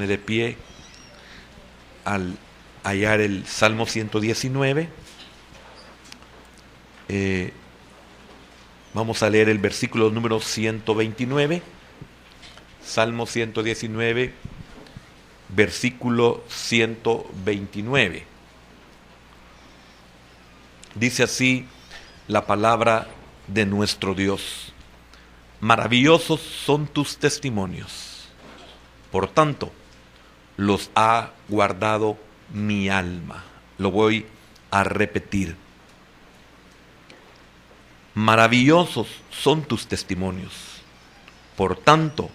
De pie al hallar el Salmo 119. Vamos a leer el versículo número 129. Salmo 119, versículo 129. Dice así la palabra de nuestro Dios: maravillosos son tus testimonios, por tanto los ha guardado mi alma. Lo voy a repetir. Maravillosos son tus testimonios, por tanto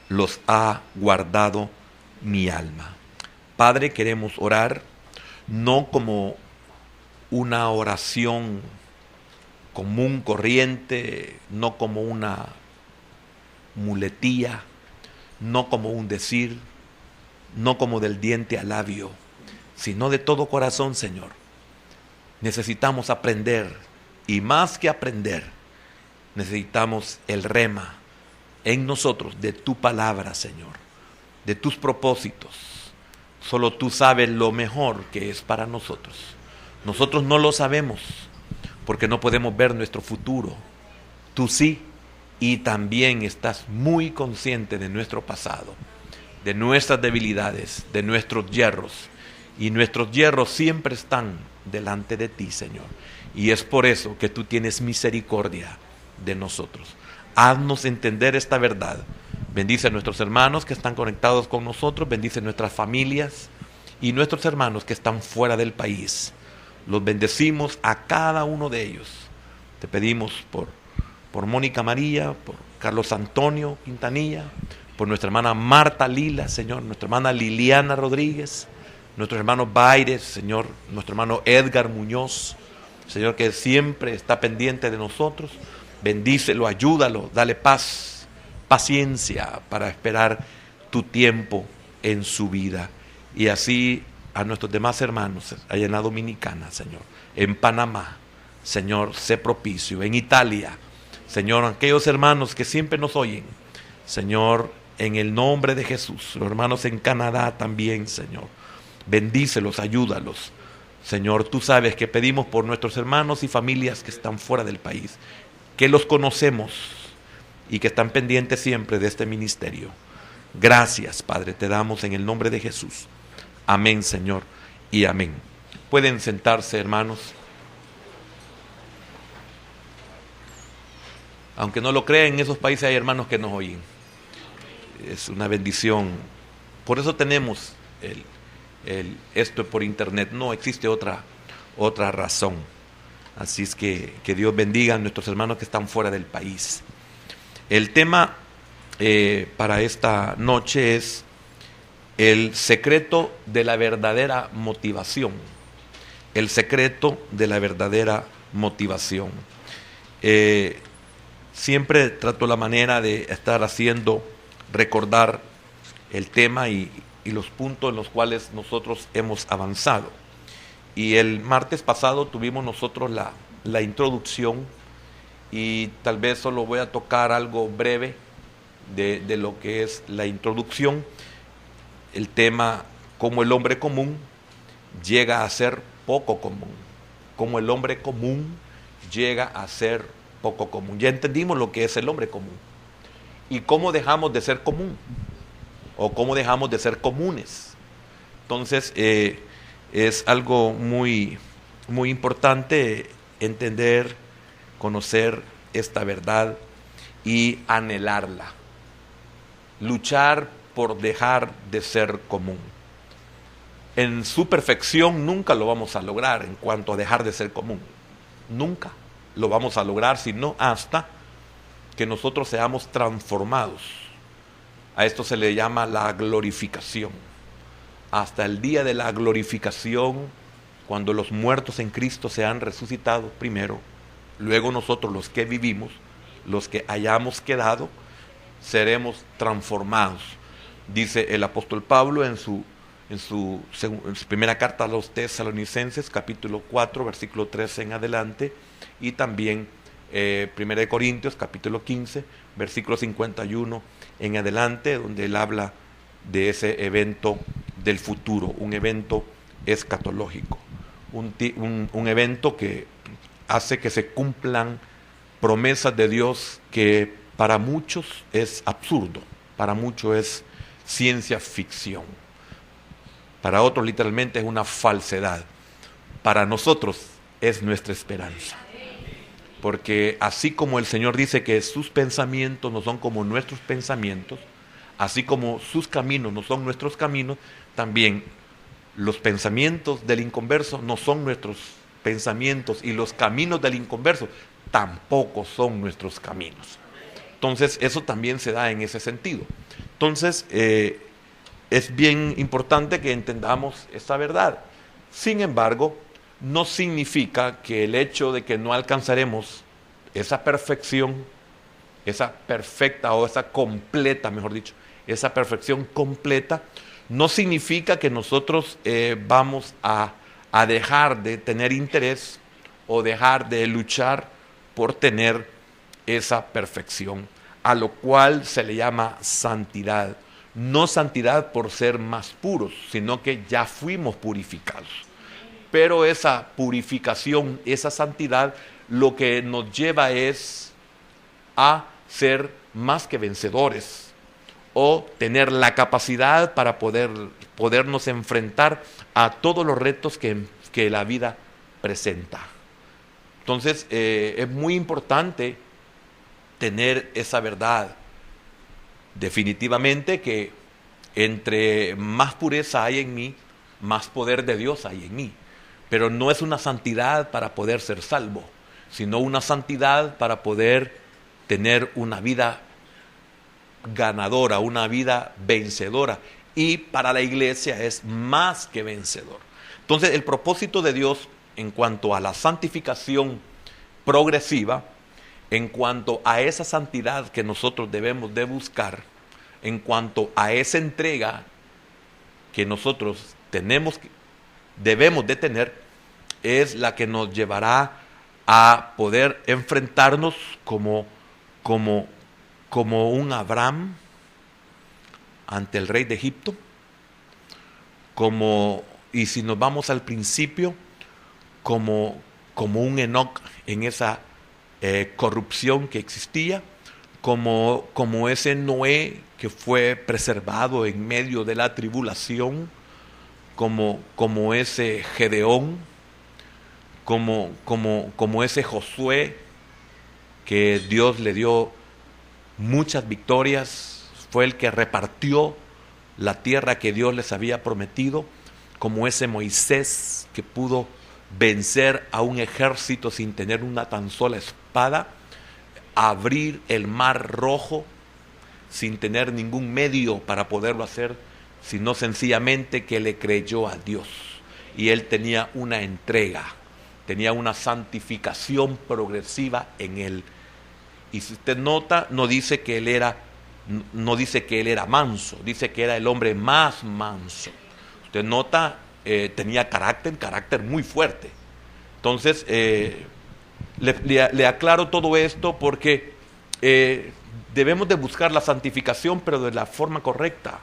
los ha guardado mi alma. Padre, queremos orar no como una oración común, corriente, no como una muletilla, no como un decir, no como del diente al labio, sino de todo corazón, Señor. Necesitamos aprender, y más que aprender, necesitamos el rema en nosotros de tu palabra, Señor, de tus propósitos. Solo tú sabes lo mejor que es para nosotros. Nosotros no lo sabemos porque no podemos ver nuestro futuro. Tú sí, y también estás muy consciente de nuestro pasado, de nuestras debilidades, de nuestros yerros, y nuestros yerros siempre están delante de ti, Señor, y es por eso que tú tienes misericordia de nosotros. Haznos entender esta verdad. Bendice a nuestros hermanos que están conectados con nosotros, bendice nuestras familias y nuestros hermanos que están fuera del país. Los bendecimos a cada uno de ellos. Te pedimos por Mónica María, por Carlos Antonio Quintanilla, por nuestra hermana Marta Lila, Señor, nuestra hermana Liliana Rodríguez, nuestro hermano Baires, Señor, nuestro hermano Edgar Muñoz, Señor, que siempre está pendiente de nosotros. Bendícelo, ayúdalo, dale paz, paciencia para esperar tu tiempo en su vida. Y así a nuestros demás hermanos, allá en la Dominicana, Señor, en Panamá, Señor, sé propicio, en Italia, Señor, aquellos hermanos que siempre nos oyen, Señor, en el nombre de Jesús, los hermanos en Canadá también, Señor, bendícelos, ayúdalos. Señor, tú sabes que pedimos por nuestros hermanos y familias que están fuera del país, que los conocemos y que están pendientes siempre de este ministerio. Gracias, Padre, te damos en el nombre de Jesús. Amén, Señor, y amén. Pueden sentarse, hermanos. Aunque no lo crean, en esos países hay hermanos que nos oyen. Es una bendición. Por eso tenemos esto por internet. No existe otra razón. Así es que Dios bendiga a nuestros hermanos que están fuera del país. El tema para esta noche es el secreto de la verdadera motivación. El secreto de la verdadera motivación. Siempre trato la manera de estar haciendo recordar el tema y los puntos en los cuales nosotros hemos avanzado. Y el martes pasado tuvimos nosotros la introducción, y tal vez solo voy a tocar algo breve de lo que es la introducción. El tema: cómo el hombre común llega a ser poco común. Cómo el hombre común llega a ser poco común. Ya entendimos lo que es el hombre común. ¿Y cómo dejamos de ser común? ¿O cómo dejamos de ser comunes? Entonces, es algo muy, muy importante entender, conocer esta verdad y anhelarla. Luchar por dejar de ser común. En su perfección nunca lo vamos a lograr en cuanto a dejar de ser común. Nunca lo vamos a lograr, sino hasta que nosotros seamos transformados. A esto se le llama la glorificación. Hasta el día de la glorificación, cuando los muertos en Cristo sean resucitados primero, luego nosotros, los que vivimos, los que hayamos quedado, seremos transformados. Dice el apóstol Pablo en su primera carta a los Tesalonicenses, capítulo 4, versículo 13 en adelante, y también 1 Corintios, capítulo 15, versículo 51 en adelante, donde él habla de ese evento del futuro, un evento escatológico, un evento que hace que se cumplan promesas de Dios que para muchos es absurdo, para muchos es ciencia ficción, para otros literalmente es una falsedad, para nosotros es nuestra esperanza. Porque así como el Señor dice que sus pensamientos no son como nuestros pensamientos, así como sus caminos no son nuestros caminos, también los pensamientos del inconverso no son nuestros pensamientos y los caminos del inconverso tampoco son nuestros caminos. Entonces eso también se da en ese sentido. Entonces es bien importante que entendamos esta verdad. Sin embargo, no significa que el hecho de que no alcanzaremos esa perfección, esa perfecta o esa completa, mejor dicho, esa perfección completa, no significa que nosotros vamos a dejar de tener interés o dejar de luchar por tener esa perfección, a lo cual se le llama santidad. No santidad por ser más puros, sino que ya fuimos purificados. Pero esa purificación, esa santidad, lo que nos lleva es a ser más que vencedores o tener la capacidad para podernos enfrentar a todos los retos que la vida presenta. Entonces es muy importante tener esa verdad. Definitivamente que entre más pureza hay en mí, más poder de Dios hay en mí. Pero no es una santidad para poder ser salvo, sino una santidad para poder tener una vida ganadora, una vida vencedora. Y para la iglesia es más que vencedor. Entonces el propósito de Dios en cuanto a la santificación progresiva, en cuanto a esa santidad que nosotros debemos de buscar, en cuanto a esa entrega que nosotros debemos de tener, es la que nos llevará a poder enfrentarnos como un Abraham ante el rey de Egipto, y si nos vamos al principio, como un Enoc en esa corrupción que existía, como ese Noé que fue preservado en medio de la tribulación, como ese Gedeón, como ese Josué, que Dios le dio muchas victorias, fue el que repartió la tierra que Dios les había prometido, como ese Moisés que pudo vencer a un ejército sin tener una tan sola espada, abrir el mar rojo sin tener ningún medio para poderlo hacer, sino sencillamente que le creyó a Dios. Y él tenía una entrega, tenía una santificación progresiva en él. Y si usted nota, no dice que él era manso, dice que era el hombre más manso. Usted nota, tenía carácter muy fuerte. Entonces, le aclaro todo esto porque debemos de buscar la santificación, pero de la forma correcta.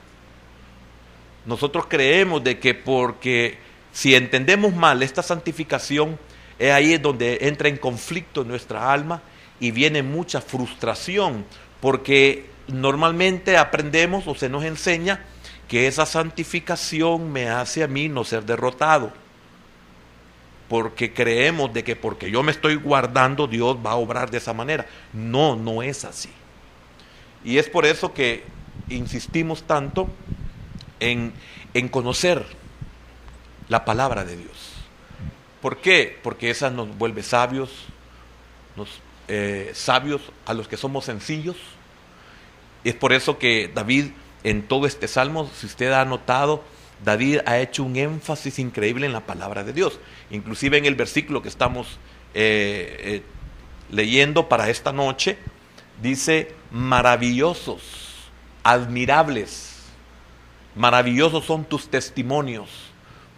Nosotros creemos de que porque si entendemos mal esta santificación, es ahí donde entra en conflicto nuestra alma y viene mucha frustración, porque normalmente aprendemos o se nos enseña que esa santificación me hace a mí no ser derrotado, porque creemos de que porque yo me estoy guardando, Dios va a obrar de esa manera. No, no es así. Y es por eso que insistimos tanto en conocer la palabra de Dios. ¿Por qué? Porque esa nos vuelve sabios, sabios a los que somos sencillos. Y es por eso que David, en todo este salmo, si usted ha notado, David ha hecho un énfasis increíble en la palabra de Dios. Inclusive en el versículo que estamos leyendo para esta noche, dice: maravillosos, admirables, maravillosos son tus testimonios.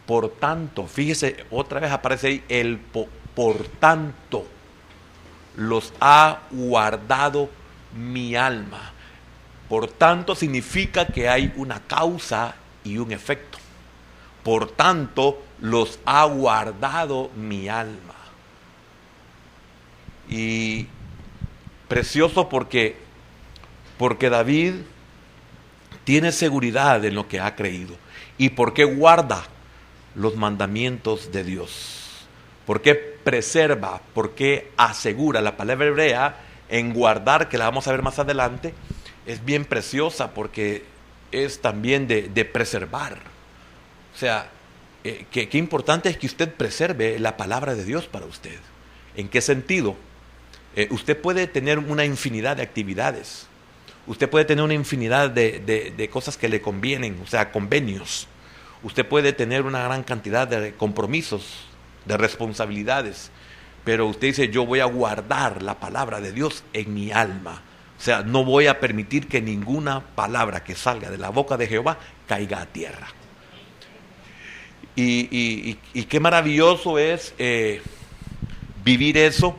Por tanto, fíjese, otra vez aparece ahí el por tanto, los ha guardado mi alma. Por tanto, significa que hay una causa y un efecto. Por tanto, los ha guardado mi alma. Y precioso porque David tiene seguridad en lo que ha creído. ¿Y por qué guarda los mandamientos de Dios? ¿Por qué preserva? ¿Por qué asegura? La palabra hebrea en guardar, que la vamos a ver más adelante, es bien preciosa porque es también de preservar. O sea, qué importante es que usted preserve la palabra de Dios para usted. ¿En qué sentido? Usted puede tener una infinidad de actividades. Usted puede tener una infinidad de cosas que le convienen, o sea, convenios. Usted puede tener una gran cantidad de compromisos, de responsabilidades. Pero usted dice, yo voy a guardar la palabra de Dios en mi alma. O sea, no voy a permitir que ninguna palabra que salga de la boca de Jehová caiga a tierra. Y qué maravilloso es vivir eso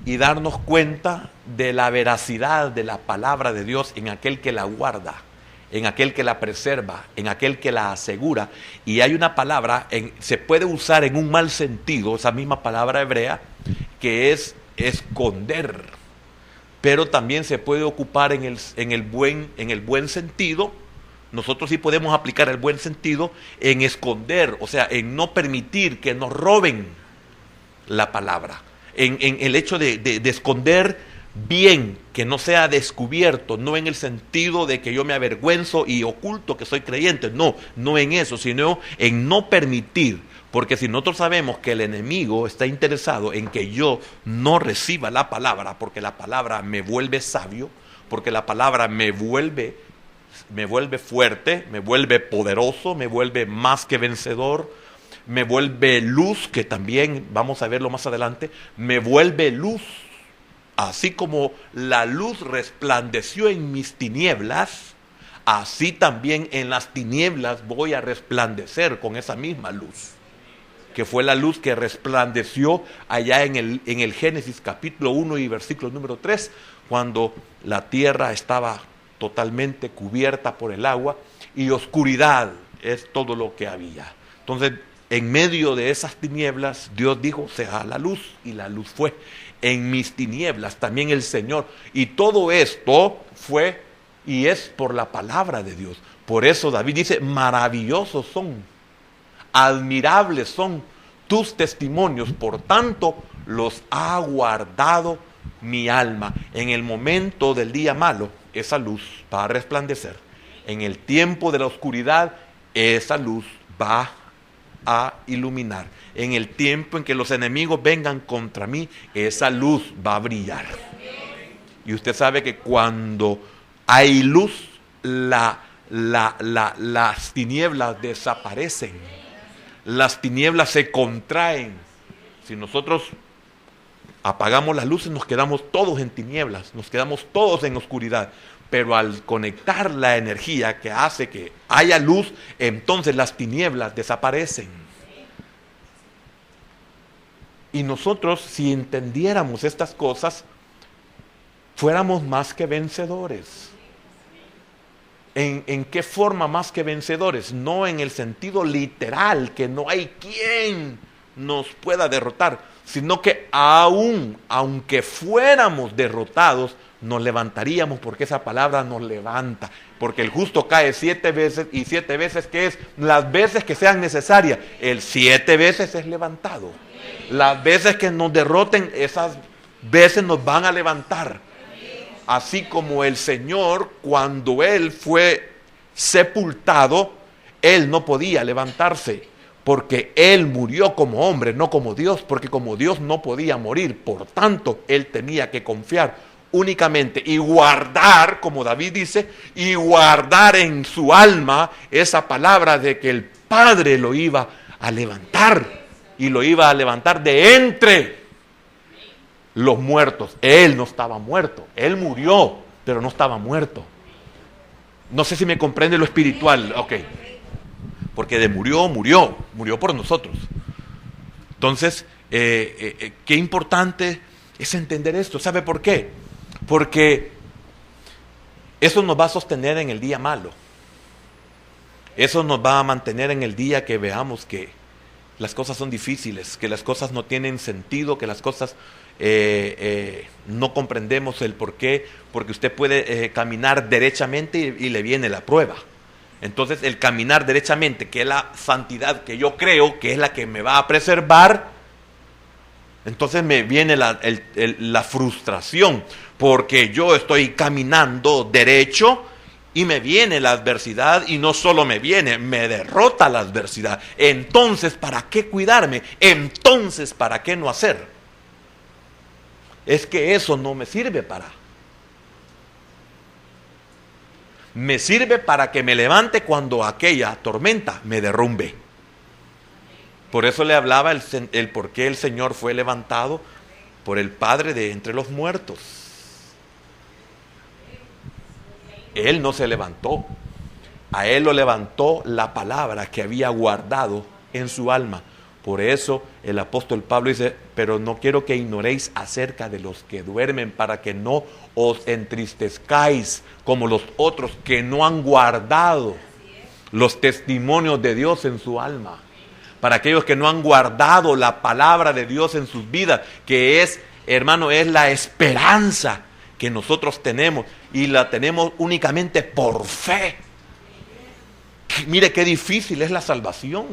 y darnos cuenta de la veracidad de la palabra de Dios en aquel que la guarda, en aquel que la preserva, en aquel que la asegura. Y hay una palabra, se puede usar en un mal sentido, esa misma palabra hebrea, que es esconder, pero también se puede ocupar en el buen sentido. Nosotros sí podemos aplicar el buen sentido en esconder, o sea, en no permitir que nos roben la palabra, en el hecho de esconder bien, que no sea descubierto, no en el sentido de que yo me avergüenzo y oculto que soy creyente, no en eso, sino en no permitir, porque si nosotros sabemos que el enemigo está interesado en que yo no reciba la palabra, porque la palabra me vuelve sabio, porque la palabra me vuelve fuerte, me vuelve poderoso, me vuelve más que vencedor, me vuelve luz, que también vamos a verlo más adelante, me vuelve luz. Así como la luz resplandeció en mis tinieblas, así también en las tinieblas voy a resplandecer con esa misma luz, que fue la luz que resplandeció allá en el Génesis capítulo 1 y versículo número 3, cuando la tierra estaba totalmente cubierta por el agua y oscuridad es todo lo que había. Entonces, en medio de esas tinieblas, Dios dijo, sea la luz, y la luz fue. En mis tinieblas también el Señor. Y todo esto fue y es por la palabra de Dios. Por eso David dice, maravillosos son, admirables son tus testimonios, por tanto los ha guardado mi alma. En el momento del día malo, esa luz va a resplandecer. En el tiempo de la oscuridad, esa luz va a iluminar. En el tiempo en que los enemigos vengan contra mí, esa luz va a brillar. Y usted sabe que cuando hay luz, las tinieblas desaparecen. Las tinieblas se contraen. Si nosotros apagamos las luces, nos quedamos todos en tinieblas, nos quedamos todos en oscuridad. Pero al conectar la energía que hace que haya luz, entonces las tinieblas desaparecen. Y nosotros, si entendiéramos estas cosas, fuéramos más que vencedores. ¿En qué forma más que vencedores? No en el sentido literal, que no hay quien nos pueda derrotar, sino que aunque fuéramos derrotados, nos levantaríamos, porque esa palabra nos levanta. Porque el justo cae 7 veces, y 7 veces, ¿qué es? Las veces que sean necesarias. El 7 veces es levantado. Las veces que nos derroten, esas veces nos van a levantar. Así como el Señor, cuando Él fue sepultado, Él no podía levantarse, porque Él murió como hombre, no como Dios, porque como Dios no podía morir. Por tanto, Él tenía que confiar únicamente y guardar, como David dice, y guardar en su alma esa palabra de que el Padre lo iba a levantar, y lo iba a levantar de entre los muertos. Él no estaba muerto, Él murió, pero no estaba muerto. No sé si me comprende lo espiritual, ok. Porque de murió por nosotros. Entonces, qué importante es entender esto. ¿Sabe por qué? Porque Eso nos va a sostener en el día malo. Eso nos va a mantener en el día que veamos que las cosas son difíciles, que las cosas no tienen sentido, que las cosas no comprendemos el por qué, porque usted puede caminar derechamente y le viene la prueba. Entonces el caminar derechamente, que es la santidad que yo creo que es la que me va a preservar, entonces me viene la frustración, porque yo estoy caminando derecho y me viene la adversidad, y no solo me viene, me derrota la adversidad. Entonces, ¿para qué cuidarme? Entonces, ¿para qué no hacer? Es que eso no me sirve para. Me sirve para que me levante cuando aquella tormenta me derrumbe. Por eso le hablaba el por qué el Señor fue levantado por el Padre de entre los muertos. Él no se levantó. A él lo levantó la palabra que había guardado en su alma. Por eso el apóstol Pablo dice, pero no quiero que ignoréis acerca de los que duermen, para que no os entristezcáis como los otros que no han guardado los testimonios de Dios en su alma. Para aquellos que no han guardado la palabra de Dios en sus vidas, que es, hermano, es la esperanza que nosotros tenemos, y la tenemos únicamente por fe. Mire qué difícil es la salvación.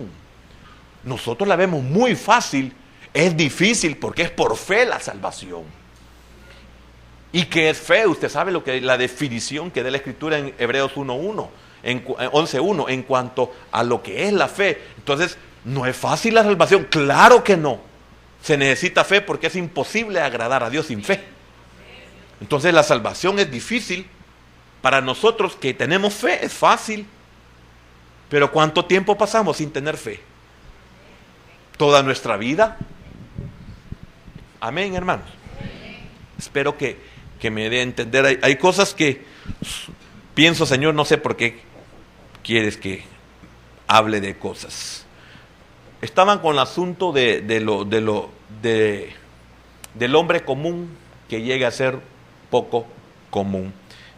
Nosotros la vemos muy fácil, es difícil porque es por fe la salvación. ¿Y qué es fe? Usted sabe lo que la definición que da la Escritura en Hebreos 1:1, en 11:1, en cuanto a lo que es la fe. Entonces, ¿no es fácil la salvación? Claro que no. Se necesita fe porque es imposible agradar a Dios sin fe. Entonces la salvación es difícil. Para nosotros que tenemos fe es fácil. Pero ¿cuánto tiempo pasamos sin tener fe? ¿Toda nuestra vida? Amén, hermanos. Espero que me dé a entender. Hay cosas que pienso, Señor, no sé por qué quieres que hable de cosas. Estaban con el asunto del hombre común que llega a ser poco común.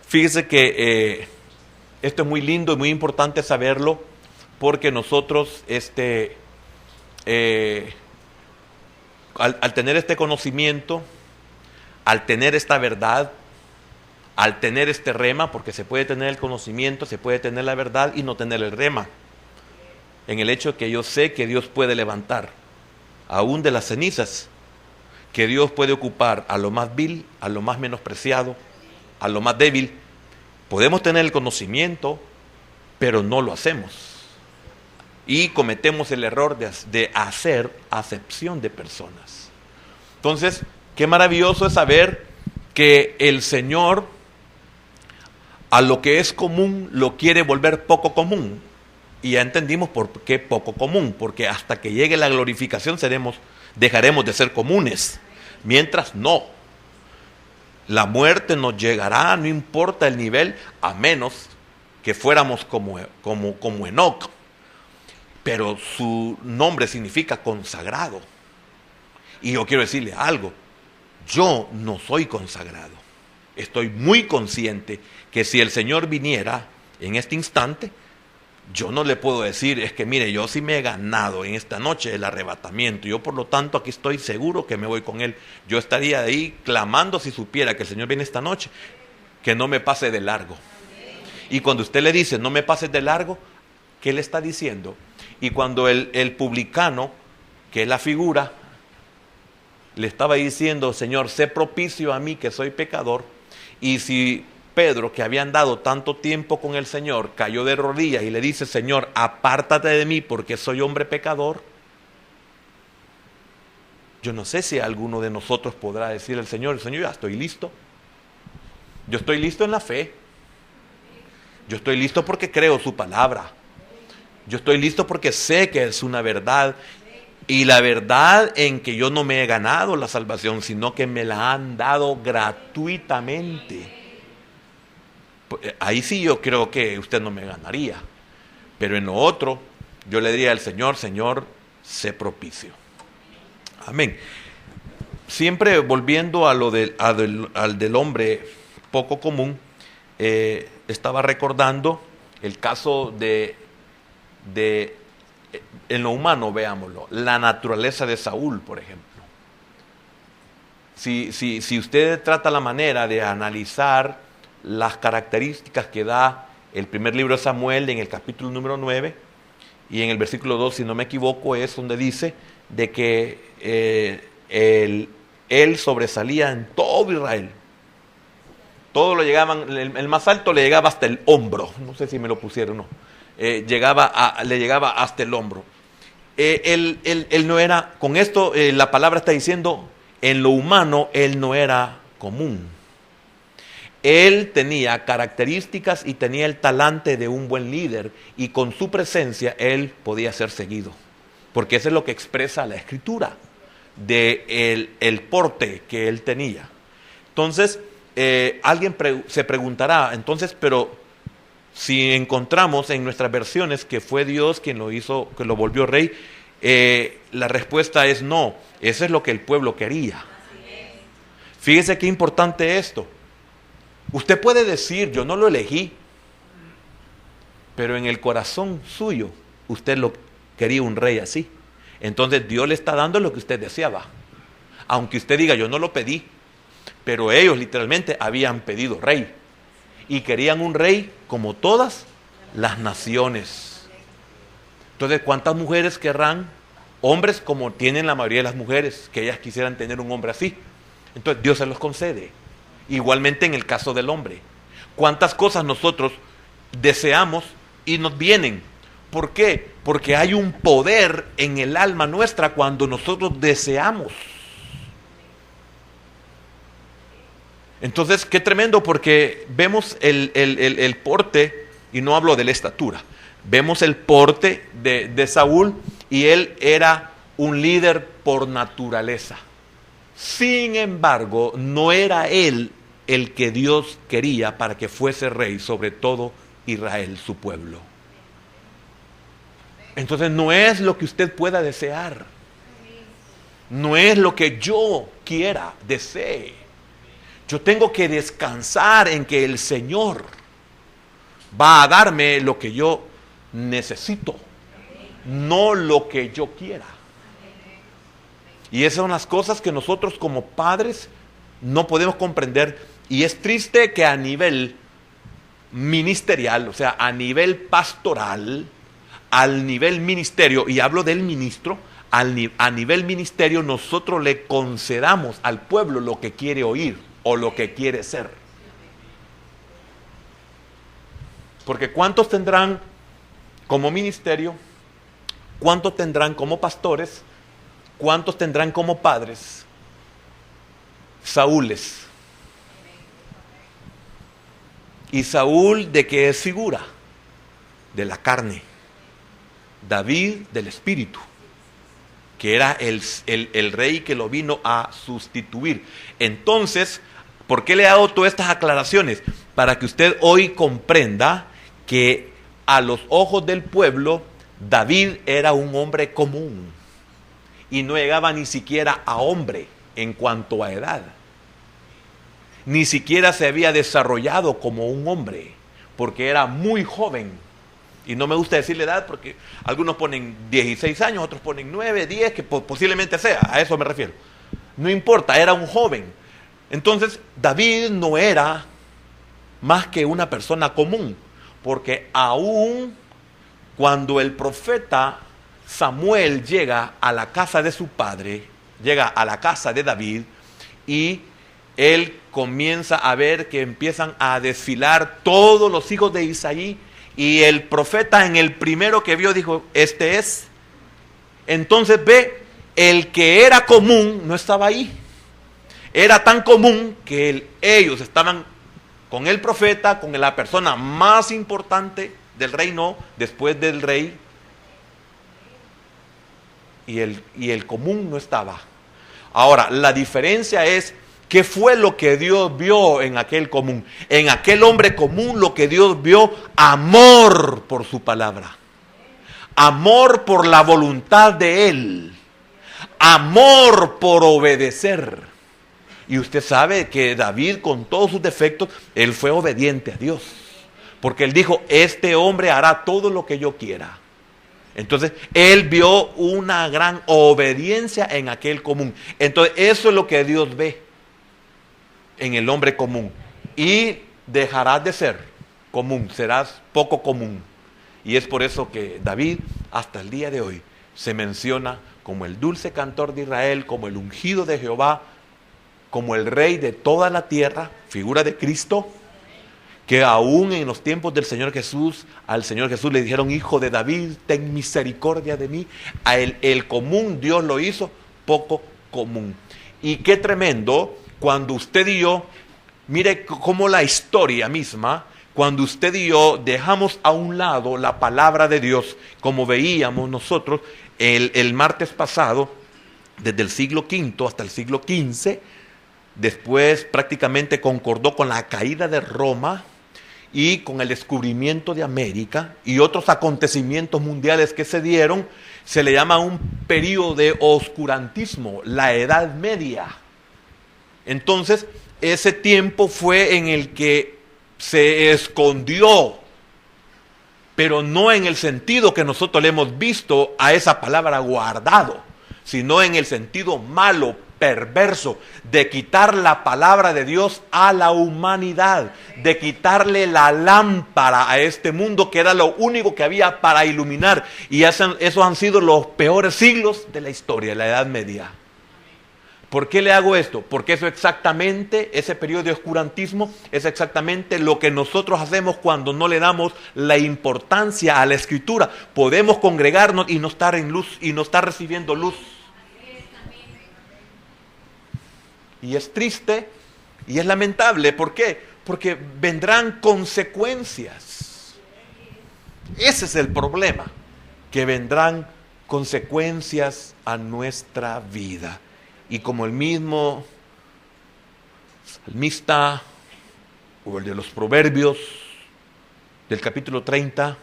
Fíjese que esto es muy lindo y muy importante saberlo, porque nosotros al tener este conocimiento, al tener esta verdad, al tener este rema, porque se puede tener el conocimiento, se puede tener la verdad y no tener el rema, en el hecho que yo sé que Dios puede levantar aún de las cenizas, que Dios puede ocupar a lo más vil, a lo más menospreciado, a lo más débil. Podemos tener el conocimiento, pero no lo hacemos. Y cometemos el error de hacer acepción de personas. Entonces, qué maravilloso es saber que el Señor a lo que es común lo quiere volver poco común. Y ya entendimos por qué poco común, porque hasta que llegue la glorificación dejaremos de ser comunes. Mientras no, la muerte nos llegará, no importa el nivel, a menos que fuéramos como Enoc. Pero su nombre significa consagrado. Y yo quiero decirle algo, yo no soy consagrado. Estoy muy consciente que si el Señor viniera en este instante, yo no le puedo decir, es que mire, yo sí me he ganado en esta noche el arrebatamiento, yo por lo tanto aquí estoy seguro que me voy con Él. Yo estaría ahí clamando si supiera que el Señor viene esta noche, que no me pase de largo. Y cuando usted le dice, no me pases de largo, ¿qué le está diciendo? Y cuando el publicano, que es la figura, le estaba diciendo, Señor, sé propicio a mí que soy pecador, y si Pedro, que había andado tanto tiempo con el Señor, cayó de rodillas y le dice, Señor, apártate de mí porque soy hombre pecador. Yo no sé si alguno de nosotros podrá decir al Señor, ya estoy listo. Yo estoy listo en la fe. Yo estoy listo porque creo su palabra. Yo estoy listo porque sé que es una verdad. Y la verdad en que yo no me he ganado la salvación, sino que me la han dado gratuitamente. Ahí sí yo creo que usted no me ganaría. Pero en lo otro, yo le diría al Señor, Señor, sé propicio. Amén. Siempre volviendo a al del hombre poco común, estaba recordando el caso en lo humano, veámoslo, la naturaleza de Saúl, por ejemplo. Si usted trata la manera de analizar las características que da el primer libro de Samuel en el capítulo número 9 y en el versículo 2, si no me equivoco, es donde dice de que él sobresalía en todo Israel. Todo lo llegaban, el más alto le llegaba hasta el hombro, no sé si me lo pusieron o no, le llegaba hasta el hombro. Él no era, con esto la palabra está diciendo, en lo humano él no era común. Él tenía características y tenía el talante de un buen líder, y con su presencia él podía ser seguido, porque eso es lo que expresa la Escritura de el porte que él tenía. Entonces alguien se preguntará, entonces, pero si encontramos en nuestras versiones que fue Dios quien lo hizo, que lo volvió rey, la respuesta es no. Eso es lo que el pueblo quería. Fíjese qué importante esto. Usted puede decir, yo no lo elegí, pero en el corazón suyo usted lo quería un rey así. Entonces Dios le está dando lo que usted deseaba, aunque usted diga, yo no lo pedí. Pero ellos literalmente habían pedido rey y querían un rey como todas las naciones. Entonces, ¿cuántas mujeres querrán hombres como tienen la mayoría de las mujeres, que ellas quisieran tener un hombre así? Entonces Dios se los concede. Igualmente en el caso del hombre. ¿Cuántas cosas nosotros deseamos y nos vienen? ¿Por qué? Porque hay un poder en el alma nuestra cuando nosotros deseamos. Entonces, qué tremendo, porque vemos el porte, y no hablo de la estatura, vemos el porte de Saúl, y él era un líder por naturaleza. Sin embargo, no era él el que Dios quería para que fuese rey sobre todo Israel, su pueblo. Entonces no es lo que usted pueda desear, no es lo que yo quiera, desee. Yo tengo que descansar en que el Señor va a darme lo que yo necesito, no lo que yo quiera. Y esas son las cosas que nosotros como padres no podemos comprender. Y es triste que a nivel ministerial, o sea, a nivel pastoral, al nivel ministerio, y hablo del ministro, a nivel ministerio nosotros le concedamos al pueblo lo que quiere oír o lo que quiere ser. Porque ¿cuántos tendrán como ministerio? ¿Cuántos tendrán como pastores? ¿Cuántos tendrán como padres? Saúles. ¿Y Saúl de qué es figura? De la carne. David del espíritu, que era el rey que lo vino a sustituir. Entonces, ¿por qué le hago todas estas aclaraciones? Para que usted hoy comprenda que a los ojos del pueblo, David era un hombre común y no llegaba ni siquiera a hombre en cuanto a edad. Ni siquiera se había desarrollado como un hombre, porque era muy joven. Y no me gusta decirle edad porque algunos ponen 16 años, otros ponen 9, 10, que posiblemente sea, a eso me refiero. No importa, era un joven. Entonces, David no era más que una persona común, porque aún cuando el profeta Samuel llega a la casa de su padre, llega a la casa de David, y él comienza a ver que empiezan a desfilar todos los hijos de Isaí, y el profeta en el primero que vio dijo, este es. Entonces ve, el que era común no estaba ahí. Era tan común que ellos estaban con el profeta, con la persona más importante del reino, después del rey, y el común no estaba. Ahora, la diferencia es, ¿qué fue lo que Dios vio en aquel común? En aquel hombre común lo que Dios vio, amor por su palabra, amor por la voluntad de Él, amor por obedecer. Y usted sabe que David, con todos sus defectos, él fue obediente a Dios. Porque él dijo, este hombre hará todo lo que yo quiera. Entonces, él vio una gran obediencia en aquel común. Entonces, eso es lo que Dios ve en el hombre común. Y dejarás de ser común, serás poco común. Y es por eso que David, hasta el día de hoy, se menciona como el dulce cantor de Israel, como el ungido de Jehová, como el rey de toda la tierra, figura de Cristo, que aún en los tiempos del Señor Jesús, al Señor Jesús le dijeron, hijo de David, ten misericordia de mí. A el común Dios lo hizo poco común. Y qué tremendo cuando usted y yo, mire cómo la historia misma, cuando usted y yo dejamos a un lado la palabra de Dios, como veíamos nosotros el martes pasado, desde el siglo V hasta el siglo XV, después prácticamente concordó con la caída de Roma y con el descubrimiento de América y otros acontecimientos mundiales que se dieron, se le llama un periodo de oscurantismo, la Edad Media. Entonces, ese tiempo fue en el que se escondió, pero no en el sentido que nosotros le hemos visto a esa palabra guardado, sino en el sentido malo, perverso, de quitar la palabra de Dios a la humanidad, de quitarle la lámpara a este mundo que era lo único que había para iluminar. Y esos han sido los peores siglos de la historia, la Edad Media. ¿Por qué le hago esto? Porque eso exactamente, ese periodo de oscurantismo, es exactamente lo que nosotros hacemos cuando no le damos la importancia a la Escritura. Podemos congregarnos y no estar en luz, y no estar recibiendo luz. Y es triste y es lamentable. ¿Por qué? Porque vendrán consecuencias. Ese es el problema, que vendrán consecuencias a nuestra vida. Y como el mismo salmista, o el de los Proverbios, del capítulo 30,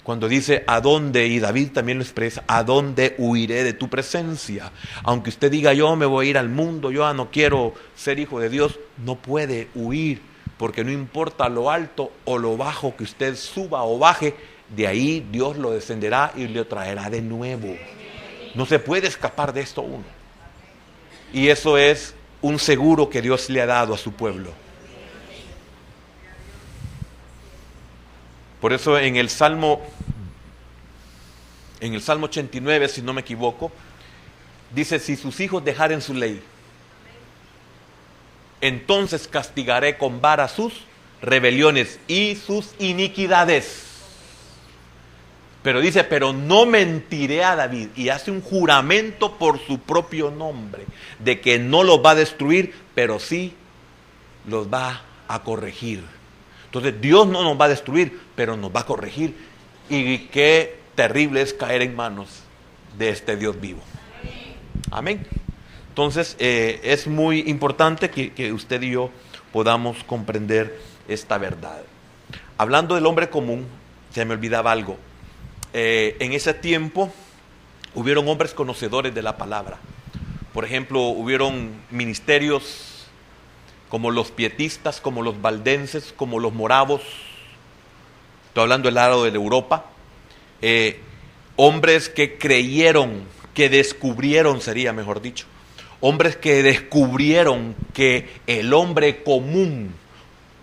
cuando dice, ¿a dónde? Y David también lo expresa, ¿a dónde huiré de tu presencia? Aunque usted diga, yo me voy a ir al mundo, yo no quiero ser hijo de Dios, no puede huir, porque no importa lo alto o lo bajo que usted suba o baje, de ahí Dios lo descenderá y lo traerá de nuevo. No se puede escapar de esto uno. Y eso es un seguro que Dios le ha dado a su pueblo. Por eso en el Salmo 89, si no me equivoco, dice, si sus hijos dejaren su ley, entonces castigaré con vara sus rebeliones y sus iniquidades. Pero dice, pero no mentiré a David, y hace un juramento por su propio nombre, de que no los va a destruir, pero sí los va a corregir. Entonces Dios no nos va a destruir, pero nos va a corregir. Y qué terrible es caer en manos de este Dios vivo. Amén. Entonces es muy importante que usted y yo podamos comprender esta verdad. Hablando del hombre común, se me olvidaba algo. En ese tiempo hubieron hombres conocedores de la palabra. Por ejemplo, hubieron ministerios como los pietistas, como los valdenses, como los moravos. Estoy hablando del lado de Europa. Hombres que creyeron, que descubrieron, sería mejor dicho, hombres que descubrieron que el hombre común,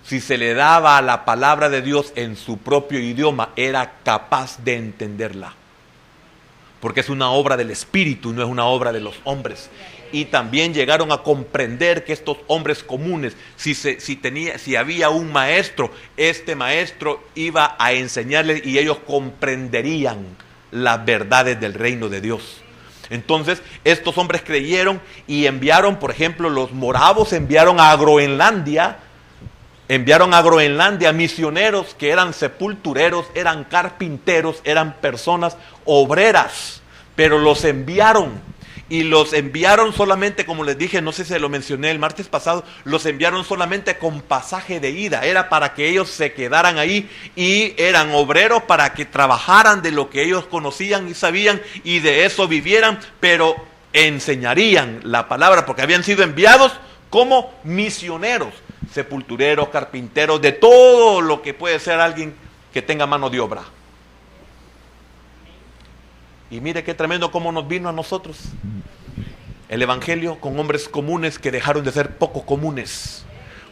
si se le daba la palabra de Dios en su propio idioma, era capaz de entenderla. Porque es una obra del Espíritu, no es una obra de los hombres. Y también llegaron a comprender que estos hombres comunes, si había un maestro, este maestro iba a enseñarles y ellos comprenderían las verdades del reino de Dios. Entonces, estos hombres creyeron y enviaron, por ejemplo, los moravos enviaron a Groenlandia misioneros que eran sepultureros, eran carpinteros, eran personas obreras, pero los enviaron. Y los enviaron solamente, como les dije, no sé si se lo mencioné el martes pasado, los enviaron solamente con pasaje de ida. Era para que ellos se quedaran ahí y eran obreros para que trabajaran de lo que ellos conocían y sabían y de eso vivieran, pero enseñarían la palabra porque habían sido enviados como misioneros, sepultureros, carpinteros, de todo lo que puede ser alguien que tenga mano de obra. Y mire qué tremendo cómo nos vino a nosotros el Evangelio con hombres comunes que dejaron de ser poco comunes,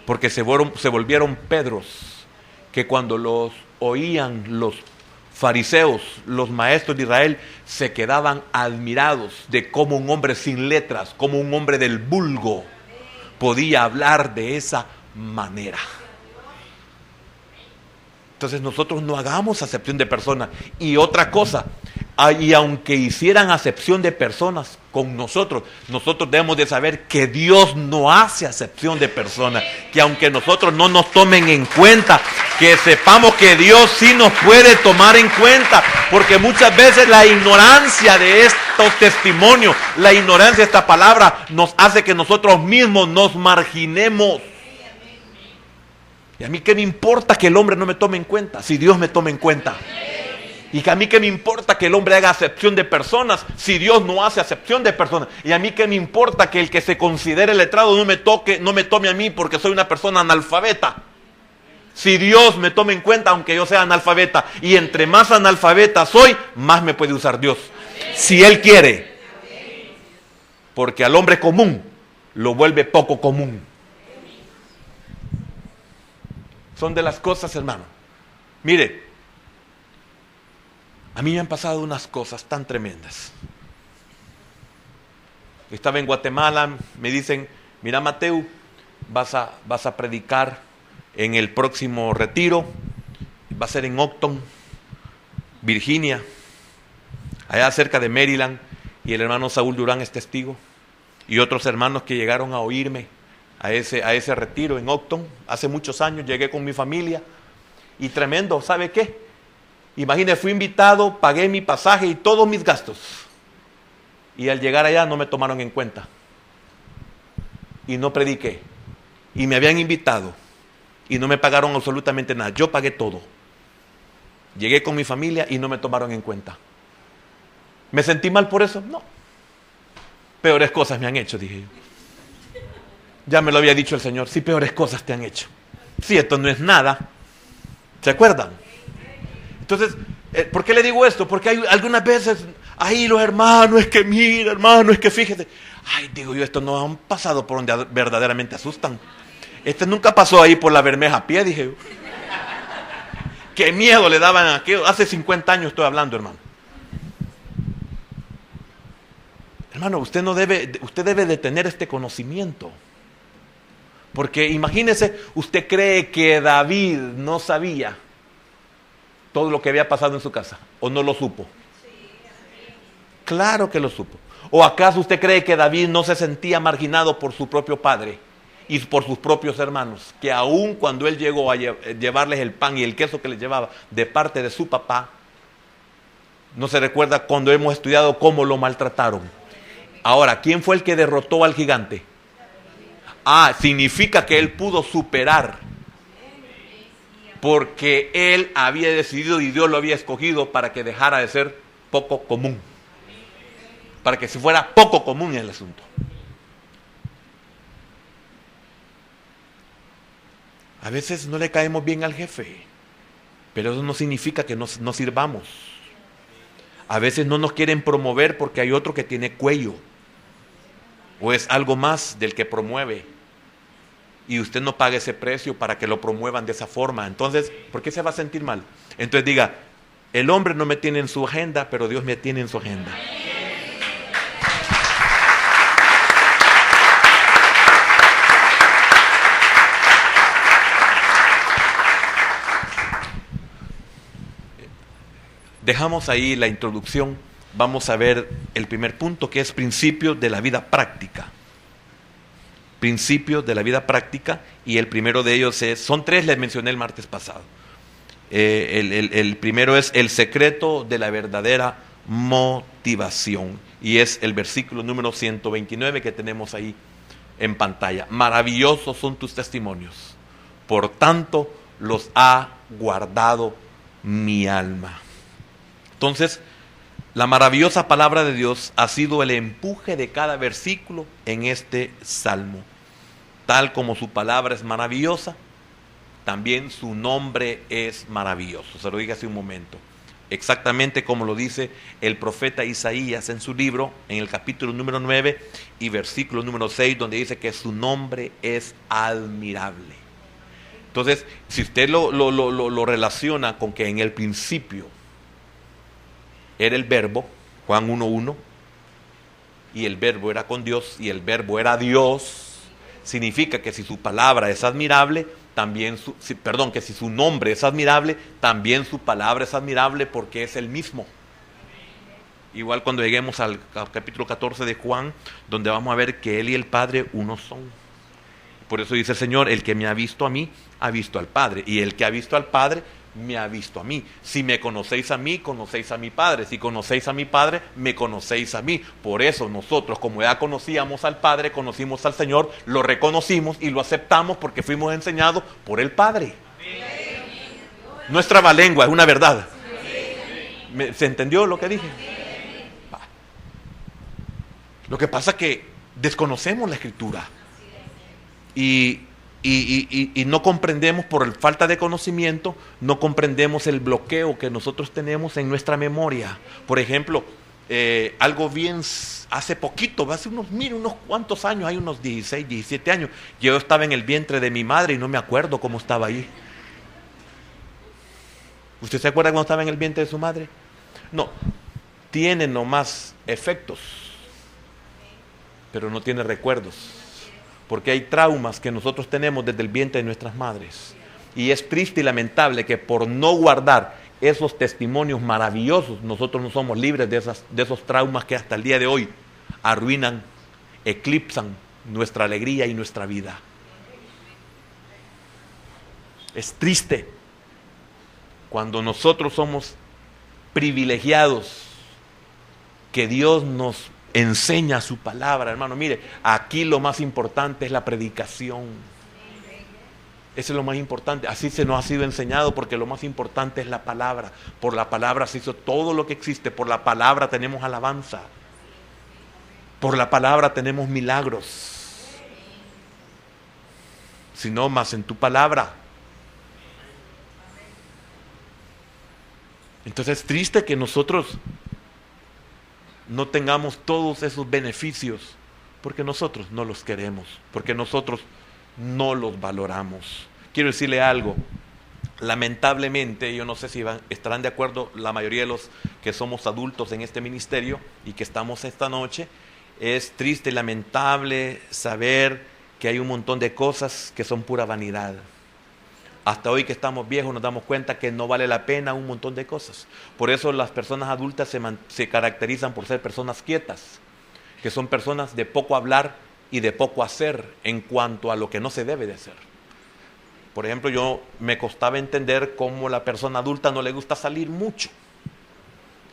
porque se volvieron Pedros, que cuando los oían los fariseos, los maestros de Israel, se quedaban admirados de cómo un hombre sin letras, como un hombre del vulgo, podía hablar de esa manera. Entonces nosotros no hagamos acepción de personas. Y otra cosa, y aunque hicieran acepción de personas con nosotros, nosotros debemos de saber que Dios no hace acepción de personas, que aunque nosotros no nos tomen en cuenta, que sepamos que Dios sí nos puede tomar en cuenta, porque muchas veces la ignorancia de estos testimonios, la ignorancia de esta palabra nos hace que nosotros mismos nos marginemos. Y a mí qué me importa que el hombre no me tome en cuenta, si Dios me toma en cuenta. Y que a mí qué me importa que el hombre haga acepción de personas, si Dios no hace acepción de personas. Y a mí qué me importa que el que se considere letrado no me tome a mí porque soy una persona analfabeta. Si Dios me toma en cuenta aunque yo sea analfabeta. Y entre más analfabeta soy, más me puede usar Dios. Si Él quiere. Porque al hombre común lo vuelve poco común. Son de las cosas, hermano. Mire, a mí me han pasado unas cosas tan tremendas. Estaba en Guatemala, me dicen, mira Mateo, vas a predicar en el próximo retiro, va a ser en Ogden, Virginia, allá cerca de Maryland, y el hermano Saúl Durán es testigo, y otros hermanos que llegaron a oírme a ese retiro en Ogden, hace muchos años, llegué con mi familia, y tremendo, ¿sabe qué? Imagínese, fui invitado, pagué mi pasaje y todos mis gastos. Y al llegar allá no me tomaron en cuenta. Y no prediqué. Y me habían invitado. Y no me pagaron absolutamente nada. Yo pagué todo. Llegué con mi familia y no me tomaron en cuenta. ¿Me sentí mal por eso? No. Peores cosas me han hecho, dije yo. Ya me lo había dicho el Señor. Sí, peores cosas te han hecho. Sí, esto no es nada. ¿Se acuerdan? Entonces, ¿por qué le digo esto? Porque hay algunas veces, ahí los hermanos, es que mira, hermano, es que fíjese. Ay, digo yo, estos no han pasado por donde verdaderamente asustan. Este nunca pasó ahí por la Bermeja a pie, dije yo. Qué miedo le daban a aquello. Hace 50 años estoy hablando, hermano. Hermano, usted debe de tener este conocimiento. Porque imagínese, usted cree que David no sabía todo lo que había pasado en su casa, ¿o no lo supo? Claro que lo supo. ¿O acaso usted cree que David no se sentía marginado por su propio padre y por sus propios hermanos? Que aun cuando él llegó a llevarles el pan y el queso que les llevaba de parte de su papá, no se recuerda cuando hemos estudiado cómo lo maltrataron. Ahora, ¿quién fue el que derrotó al gigante? Significa que él pudo superar, porque él había decidido y Dios lo había escogido para que dejara de ser poco común, para que se fuera poco común el asunto. A veces no le caemos bien al jefe, pero eso no significa que no sirvamos. A veces no nos quieren promover porque hay otro que tiene cuello, o es algo más del que promueve. Y usted no paga ese precio para que lo promuevan de esa forma. Entonces, ¿por qué se va a sentir mal? Entonces diga, el hombre no me tiene en su agenda, pero Dios me tiene en su agenda. Dejamos ahí la introducción. Vamos a ver el primer punto, que es principios de la vida práctica. Principios de la vida práctica, y el primero de ellos son tres, les mencioné el martes pasado. El primero es el secreto de la verdadera motivación, y es el versículo número 129 que tenemos ahí en pantalla. Maravillosos son tus testimonios, por tanto los ha guardado mi alma. Entonces, la maravillosa palabra de Dios ha sido el empuje de cada versículo en este salmo. tal como su palabra es maravillosa, también su nombre es maravilloso. Se lo dije hace un momento. Exactamente como lo dice el profeta Isaías en su libro, en el capítulo número 9 y versículo número 6, donde dice que su nombre es admirable. Entonces, si usted lo relaciona con que en el principio era el verbo, Juan 1:1, y el verbo era con Dios, y el verbo era Dios, significa que si su palabra es admirable, también que si su nombre es admirable, también su palabra es admirable porque es el mismo. Igual cuando lleguemos al capítulo 14 de Juan, donde vamos a ver que Él y el Padre uno son. Por eso dice el Señor, el que me ha visto a mí, ha visto al Padre, y el que ha visto al Padre, me ha visto a mí. Si me conocéis a mí, conocéis a mi Padre. Si conocéis a mi Padre, me conocéis a mí. Por eso nosotros, como ya conocíamos al Padre, conocimos al Señor, lo reconocimos y lo aceptamos porque fuimos enseñados por el Padre. No es trabalengua, es una verdad. ¿Se entendió lo que dije? Lo que pasa es que desconocemos la Escritura y no comprendemos, por falta de conocimiento, no comprendemos el bloqueo que nosotros tenemos en nuestra memoria. Por ejemplo, algo bien hace poquito, hace unos cuantos años, hay unos 16, 17 años, yo estaba en el vientre de mi madre y no me acuerdo cómo estaba ahí. ¿Usted se acuerda cuando estaba en el vientre de su madre? No, tiene nomás efectos, pero no tiene recuerdos. Porque hay traumas que nosotros tenemos desde el vientre de nuestras madres. Y es triste y lamentable que por no guardar esos testimonios maravillosos, nosotros no somos libres de esos traumas que hasta el día de hoy arruinan, eclipsan nuestra alegría y nuestra vida. Es triste cuando nosotros somos privilegiados que Dios nos enseña su palabra, hermano. Mire, aquí lo más importante es la predicación. Eso es lo más importante. Así se nos ha sido enseñado, porque lo más importante es la palabra. Por la palabra se hizo todo lo que existe. Por la palabra tenemos alabanza. Por la palabra tenemos milagros. Si no, más en tu palabra. Entonces es triste que nosotros no tengamos todos esos beneficios, porque nosotros no los queremos, porque nosotros no los valoramos. Quiero decirle algo, lamentablemente, yo no sé si estarán de acuerdo la mayoría de los que somos adultos en este ministerio y que estamos esta noche, es triste y lamentable saber que hay un montón de cosas que son pura vanidad. Hasta hoy que estamos viejos nos damos cuenta que no vale la pena un montón de cosas. Por eso las personas adultas se caracterizan por ser personas quietas, que son personas de poco hablar y de poco hacer en cuanto a lo que no se debe de hacer. Por ejemplo, yo me costaba entender cómo la persona adulta no le gusta salir mucho.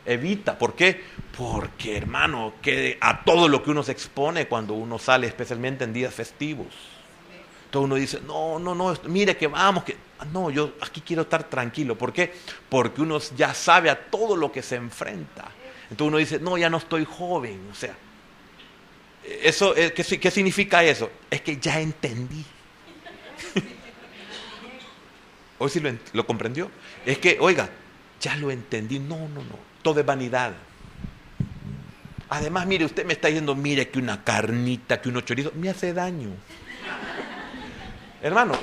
Evita, ¿por qué? Porque, hermano, que a todo lo que uno se expone cuando uno sale, especialmente en días festivos. Entonces uno dice, no, mire que vamos, no, yo aquí quiero estar tranquilo. ¿Por qué? Porque uno ya sabe a todo lo que se enfrenta. Entonces uno dice, no, ya no estoy joven. O sea, eso, ¿qué significa eso? Es que ya entendí. Hoy sí lo comprendió. Es que, oiga, ya lo entendí. No, todo es vanidad. Además, mire, usted me está diciendo, mire que una carnita, que unos chorizos, me hace daño. Hermano,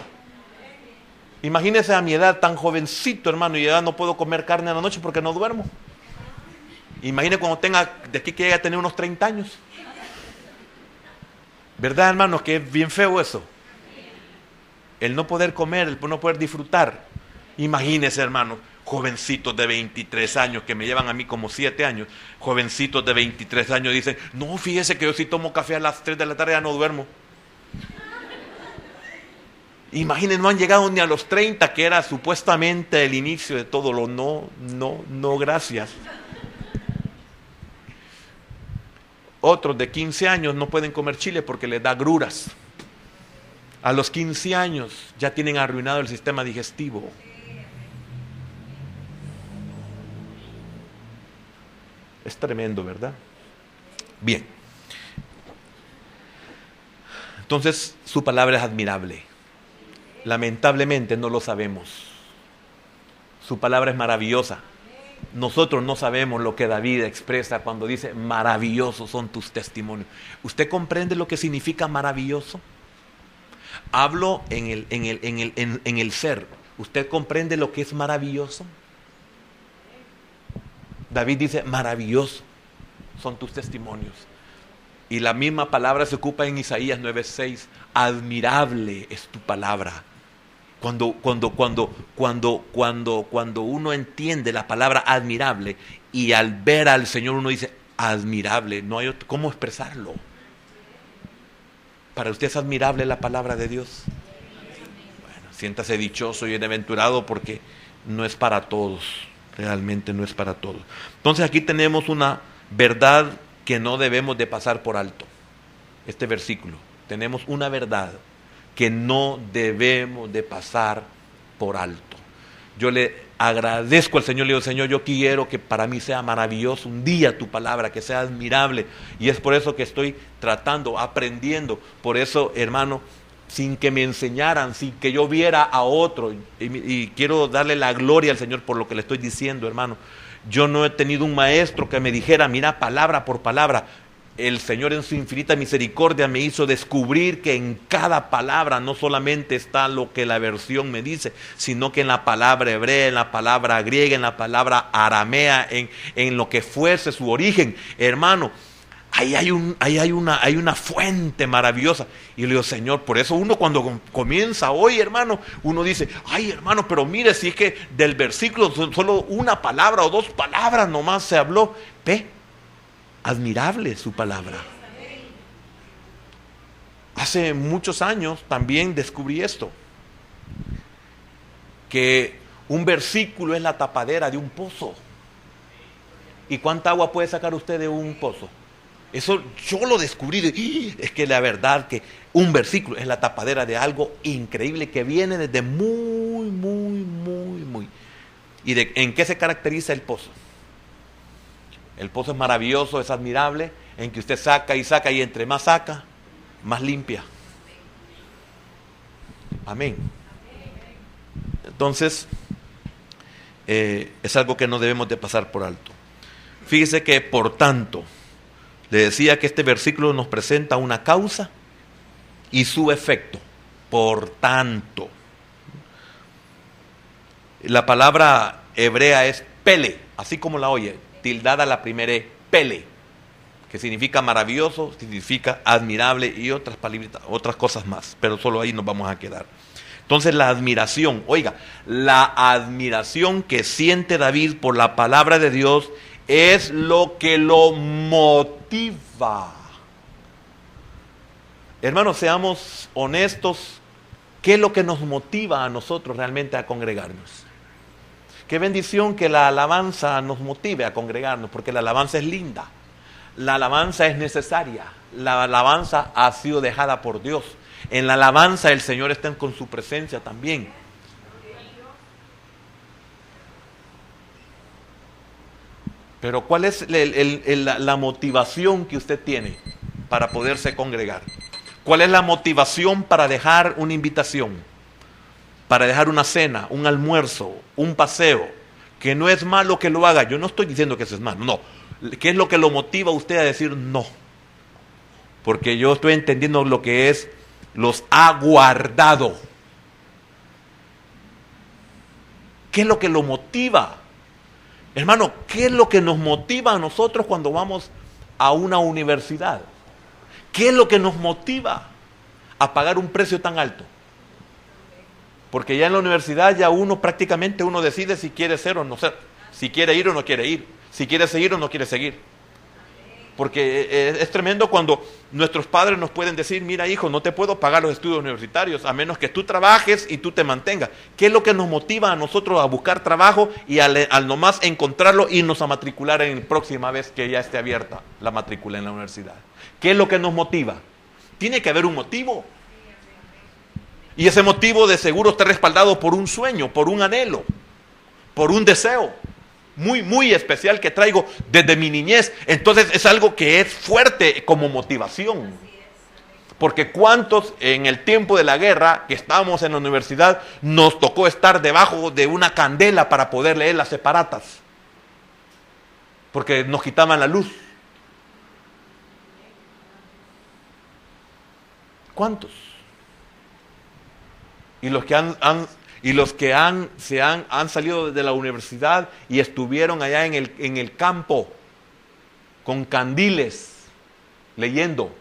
imagínese a mi edad tan jovencito, hermano, y ya no puedo comer carne a la noche porque no duermo. Imagine cuando tenga, de aquí que llegue a tener unos 30 años. ¿Verdad, hermano? Que es bien feo eso. El no poder comer, el no poder disfrutar. Imagínese, hermano, jovencitos de 23 años que me llevan a mí como 7 años. Jovencitos de 23 años dicen, no, fíjese que yo si tomo café a las 3 de la tarde ya no duermo. Imaginen, no han llegado ni a los 30, que era supuestamente el inicio de todo lo no, gracias. Otros de 15 años no pueden comer chile porque les da agruras. A los 15 años ya tienen arruinado el sistema digestivo. Es tremendo, ¿verdad? Bien. Entonces, su palabra es admirable. Lamentablemente no lo sabemos. Su palabra es maravillosa. Nosotros no sabemos lo que David expresa cuando dice, maravillosos son tus testimonios. ¿Usted comprende lo que significa maravilloso? Hablo en el ser. ¿Usted comprende lo que es maravilloso? David dice, maravilloso son tus testimonios. Y la misma palabra se ocupa en Isaías 9:6. Admirable es tu palabra. Cuando uno entiende la palabra admirable y al ver al Señor uno dice, admirable, no hay cómo expresarlo. ¿Para usted es admirable la palabra de Dios? Bueno, siéntase dichoso y bienaventurado porque no es para todos, realmente no es para todos. Entonces aquí tenemos una verdad que no debemos de pasar por alto. Este versículo, tenemos una verdad que no debemos de pasar por alto. Yo le agradezco al Señor, le digo, Señor, yo quiero que para mí sea maravilloso un día tu palabra, que sea admirable, y es por eso que estoy tratando, aprendiendo. Por eso, hermano, sin que me enseñaran, sin que yo viera a otro, y quiero darle la gloria al Señor por lo que le estoy diciendo, hermano. Yo no he tenido un maestro que me dijera, mira, palabra por palabra. El Señor en su infinita misericordia me hizo descubrir que en cada palabra no solamente está lo que la versión me dice, sino que en la palabra hebrea, en la palabra griega, en la palabra aramea, en lo que fuese su origen. Hermano, ahí hay una fuente maravillosa. Y le digo, Señor, por eso uno cuando comienza hoy, hermano, uno dice, ay, hermano, pero mire, si es que del versículo solo una palabra o dos palabras nomás se habló. Ve, admirable su palabra. Hace muchos años también descubrí esto, que un versículo es la tapadera de un pozo. ¿Y cuánta agua puede sacar usted de un pozo? Eso yo lo descubrí. Es que la verdad que un versículo es la tapadera de algo increíble que viene desde muy. ¿Y en qué se caracteriza el pozo? El pozo es maravilloso, es admirable, en que usted saca y entre más saca, más limpia. Amén. Entonces, es algo que no debemos de pasar por alto. Fíjese que, por tanto, le decía que este versículo nos presenta una causa y su efecto. Por tanto. La palabra hebrea es pele, así como la oye, tildada la primera E, pele, que significa maravilloso, significa admirable y otras cosas más, pero solo ahí nos vamos a quedar. Entonces la admiración, oiga, la admiración que siente David por la palabra de Dios es lo que lo motiva. Hermanos, seamos honestos, ¿qué es lo que nos motiva a nosotros realmente a congregarnos? Qué bendición que la alabanza nos motive a congregarnos, porque la alabanza es linda, la alabanza es necesaria, la alabanza ha sido dejada por Dios. En la alabanza el Señor está con su presencia también. Pero ¿cuál es la motivación que usted tiene para poderse congregar? ¿Cuál es la motivación para dejar una invitación? Para dejar una cena, un almuerzo, un paseo, que no es malo que lo haga. Yo no estoy diciendo que eso es malo, no. ¿Qué es lo que lo motiva a usted a decir no? Porque yo estoy entendiendo lo que es, los ha guardado. ¿Qué es lo que lo motiva? Hermano, ¿qué es lo que nos motiva a nosotros cuando vamos a una universidad? ¿Qué es lo que nos motiva a pagar un precio tan alto? Porque ya en la universidad ya prácticamente uno decide si quiere ser o no ser, si quiere ir o no quiere ir, si quiere seguir o no quiere seguir. Porque es tremendo cuando nuestros padres nos pueden decir, mira hijo, no te puedo pagar los estudios universitarios a menos que tú trabajes y tú te mantengas. ¿Qué es lo que nos motiva a nosotros a buscar trabajo y al nomás encontrarlo, irnos a matricular en la próxima vez que ya esté abierta la matrícula en la universidad? ¿Qué es lo que nos motiva? Tiene que haber un motivo. Y ese motivo de seguro está respaldado por un sueño, por un anhelo, por un deseo muy especial que traigo desde mi niñez. Entonces es algo que es fuerte como motivación. Porque cuántos en el tiempo de la guerra, que estábamos en la universidad, nos tocó estar debajo de una candela para poder leer las separatas. Porque nos quitaban la luz. ¿Cuántos? Y los que han salido de la universidad y estuvieron allá en el campo con candiles leyendo.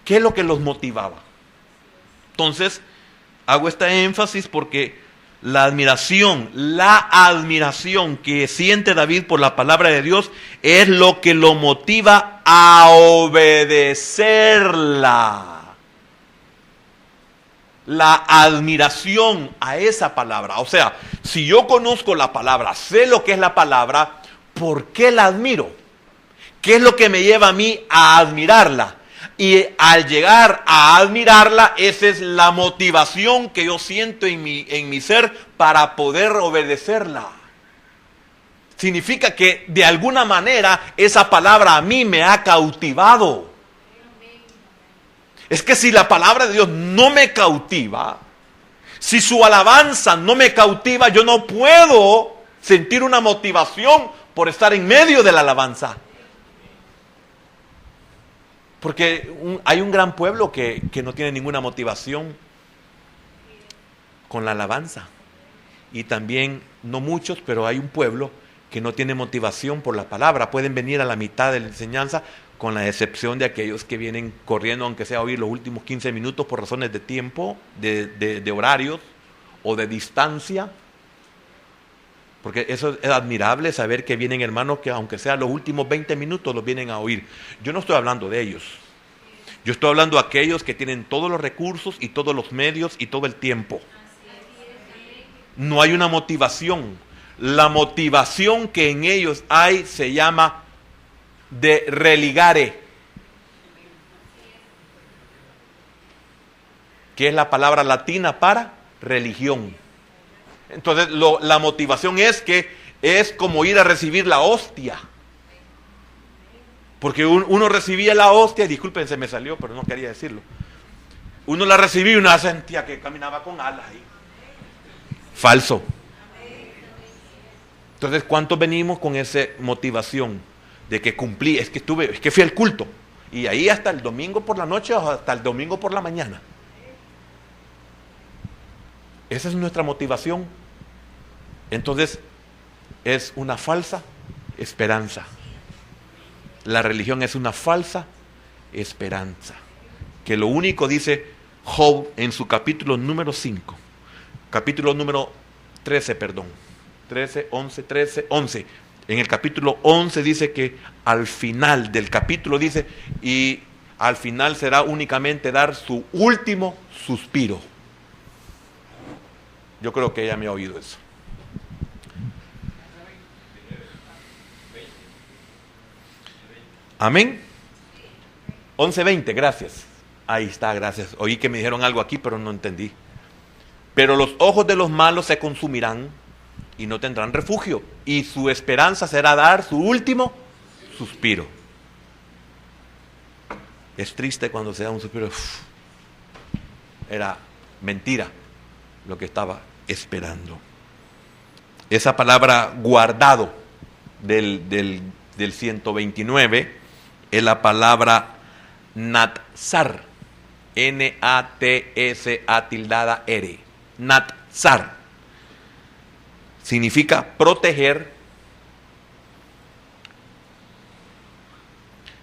¿Qué es lo que los motivaba? Entonces, hago este énfasis porque la admiración que siente David por la palabra de Dios es lo que lo motiva a obedecerla. La admiración a esa palabra. O sea, si yo conozco la palabra, sé lo que es la palabra, ¿por qué la admiro? ¿Qué es lo que me lleva a mí a admirarla? Y al llegar a admirarla, esa es la motivación que yo siento en mi ser para poder obedecerla. Significa que de alguna manera esa palabra a mí me ha cautivado. Es que si la palabra de Dios no me cautiva, si su alabanza no me cautiva, yo no puedo sentir una motivación por estar en medio de la alabanza. Porque hay un gran pueblo que no tiene ninguna motivación con la alabanza. Y también, no muchos, pero hay un pueblo que no tiene motivación por la palabra. Pueden venir a la mitad de la enseñanza, con la excepción de aquellos que vienen corriendo, aunque sea a oír los últimos 15 minutos por razones de tiempo, de horarios o de distancia. Porque eso es admirable, saber que vienen hermanos que aunque sea los últimos 20 minutos los vienen a oír. Yo no estoy hablando de ellos. Yo estoy hablando de aquellos que tienen todos los recursos y todos los medios y todo el tiempo. No hay una motivación. La motivación que en ellos hay se llama de religare, que es la palabra latina para religión. Entonces la motivación es que es como ir a recibir la hostia. Porque uno recibía la hostia, disculpen, se me salió, pero no quería decirlo. Uno la recibía y uno sentía que caminaba con alas ahí. Falso. Entonces, ¿cuántos venimos con esa motivación de que cumplí? Es que fui al culto. Y ahí hasta el domingo por la noche o hasta el domingo por la mañana. Esa es nuestra motivación. Entonces, es una falsa esperanza. La religión es una falsa esperanza. Que lo único, dice Job en su capítulo número 5, capítulo número 13, 11. En el capítulo 11 dice que al final del capítulo dice, y al final será únicamente dar su último suspiro. Yo creo que ella me ha oído eso. Amén. 11:20, gracias. Ahí está, gracias. Oí que me dijeron algo aquí, pero no entendí. Pero los ojos de los malos se consumirán y no tendrán refugio, y su esperanza será dar su último suspiro. Es triste cuando se da un suspiro. Era mentira lo que estaba esperando. Esa palabra guardado del 129 es la palabra natsar, N-A-T-S-A-R, natsar. Significa proteger,